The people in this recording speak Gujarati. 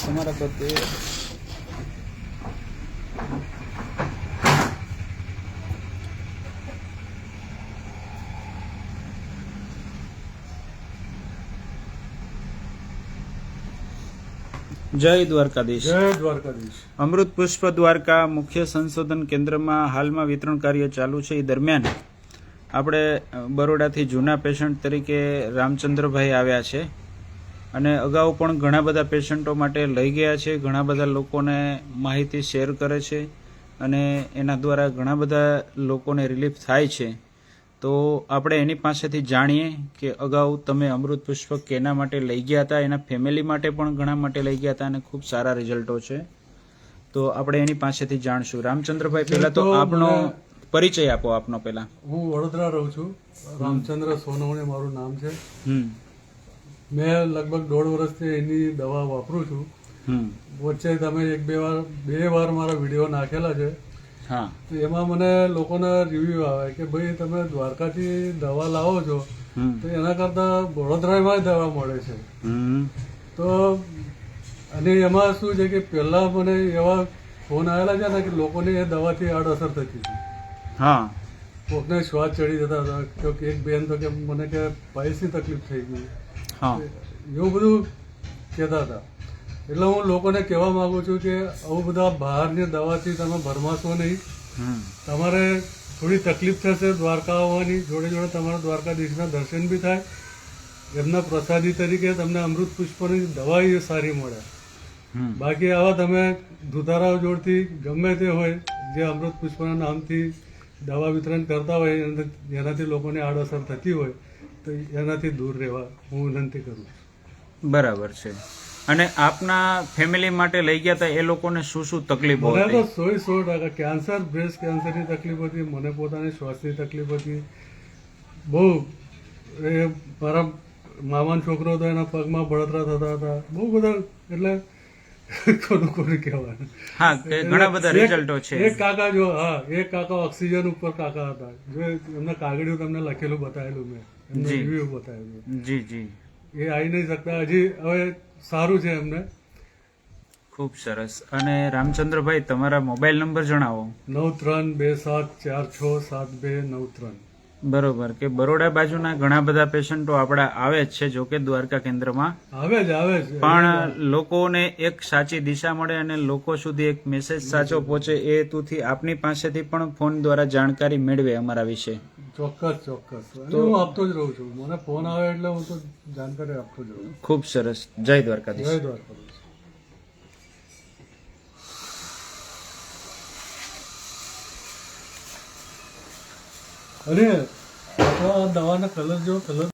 તમારા પ્રત્યે જય દ્વારકાધીશ. જય દ્વારકાધીશ. અમૃત પુષ્પ દ્વારકા મુખ્ય સંશોધન કેન્દ્રમાં હાલમાં વિતરણ કાર્ય ચાલુ છે. એ દરમિયાન આપણે બરોડાથી જૂના પેશન્ટ તરીકે રામચંદ્રભાઈ આવ્યા છે અને અગાઉ પણ ઘણા બધા પેશન્ટો માટે લઈ ગયા છે. ઘણા બધા લોકોને માહિતી શેર કરે છે અને એના દ્વારા ઘણા બધા લોકોને રિલીફ થાય છે. તો આપણે એની પાસેથી જાણીએ કે અગાઉ તમે અમૃત પુષ્પ કેના માટે લઈ ગયા હતા, એના ફેમિલી માટે પણ ઘણા માટે લઈ ગયા હતા અને ખૂબ સારા રિઝલ્ટો છે. તો આપણે એની પાસેથી જાણશું. રામચંદ્રભાઈ, પહેલા તો આપનો પરિચય આપો. આપનો પહેલા. હું વડોદરા રહું છું. રામચંદ્ર સોનવણે મારું નામ છે. મેં લગભગ 1.5 વર્ષથી એની દવા વાપરું છું. વચ્ચે તમે બે વાર મારા વિડીયો નાખેલા છે. હા, તો એમાં મને લોકોના રિવ્યુ આવે કે ભાઈ તમે દ્વારકાથી દવા લાવો છો તો એના કરતા વડોદરામાં દવા મળે છે. તો અને એમાં શું છે કે પહેલા મને એવા ફોન આવેલા છે ને કે લોકોને એ દવાથી આડઅસર થતી હતી. હા, કોકને શ્વાસ ચડી જતા હતા. એક બેન તો કે મને કે પાઇલ્સની તકલીફ થઈ ગઈ. હા, એવું બધું કહેતા હતા. એટલે હું લોકોને કહેવા માંગુ છું કે આવું બધા બહારની દવાથી તમે ભરમાશો નહીં. તમારે થોડી તકલીફ થશે દ્વારકા આવવાની, જોડે જોડે તમારા દ્વારકાધીશના દર્શન બી થાય. એમના પ્રસાદી તરીકે તમને અમૃત પુષ્પની દવા એ સારી મળે. બાકી આવા તમે ધુતારાઓ જોડથી ગમે તે હોય જે અમૃત પુષ્પના નામથી દવા વિતરણ કરતા હોય એનાથી લોકોને આડઅસર થતી હોય તો એનાથી દૂર રહેવા હું વિનંતી કરું છું. બરાબર છે. અને આપના ફેમિલી માટે લઈ ગયા હતા, એ લોકોને શું શું તકલીફો મને તો હતી? 100% કેન્સર, બ્રેસ્ટ કેન્સરની તકલીફ હતી. મને પોતાની શ્વાસની તકલીફ હતી. બહુ એ મારા મામાનો છોકરો હતો, એના પગમાં બળતરા થતા હતા. બહુ બધા, એટલે કોનું કહેવાનું. હા, ઘણા બધા રિઝલ્ટો છે. એક કાકા એક કાકા ઓક્સિજન ઉપર કાકા હતા. જો એમના કાગળિયું તમને લખેલું બતાવેલું, મેં એમનો રિવ્યુ બતાવેલું. જી જી. એ આવી નહીં શકતા. હજી હવે સારું છે એમને. ખૂબ સરસ. અને રામચંદ્રભાઈ, તમારા મોબાઈલ નંબર જણાવો. 9327467293. બરોબર. કે બરોડા બાજુના ઘણા બધા પેશન્ટો આપણા આવે જ છે, જો કે દ્વારકા કેન્દ્રમાં આવે છે. પણ લોકોને એક સાચી દિશા મળે અને લોકો સુધી એક મેસેજ સાચો પહોંચે એ હેતુથી આપની પાસેથી પણ ફોન દ્વારા જાણકારી મેળવે અમારા વિશે. ચોક્કસ. હું આપતો જ રહું છું. મને ફોન આવે એટલે હું તો જાણકારી આપતો જ રહું. ખૂબ સરસ. જય દ્વારકાધીશ. જય દ્વારકાધીશ. અને આ દવાના કલર જો કલર